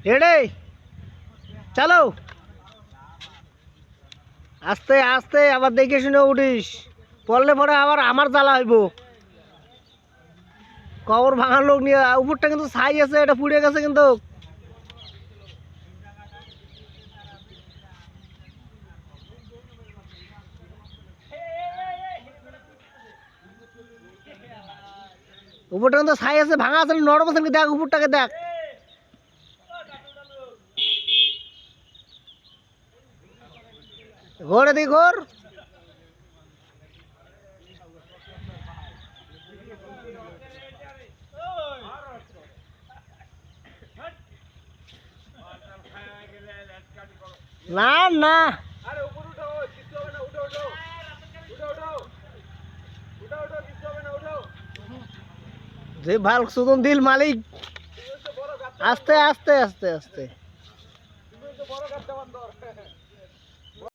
Ready, চলো। আস্তে আস্তে, আবার দেখে শুনে উঠিস, পড়লে পরে আবার আমার জ্বালা হইব। কবর ভাঙার লোক নিয়ে উপরটা কিন্তু ছাই আছে, এটা পুড়ে গেছে কিন্তু। উপরটা কিন্তু ছাই আছে, ভাঙা আছে, নরম আছে নাকি দেখ, উপরটাকে দেখ। ঘরে দিই ঘর। না না, যে ভাল সুদন দিল মালিক। আস্তে আস্তে আস্তে আস্তে।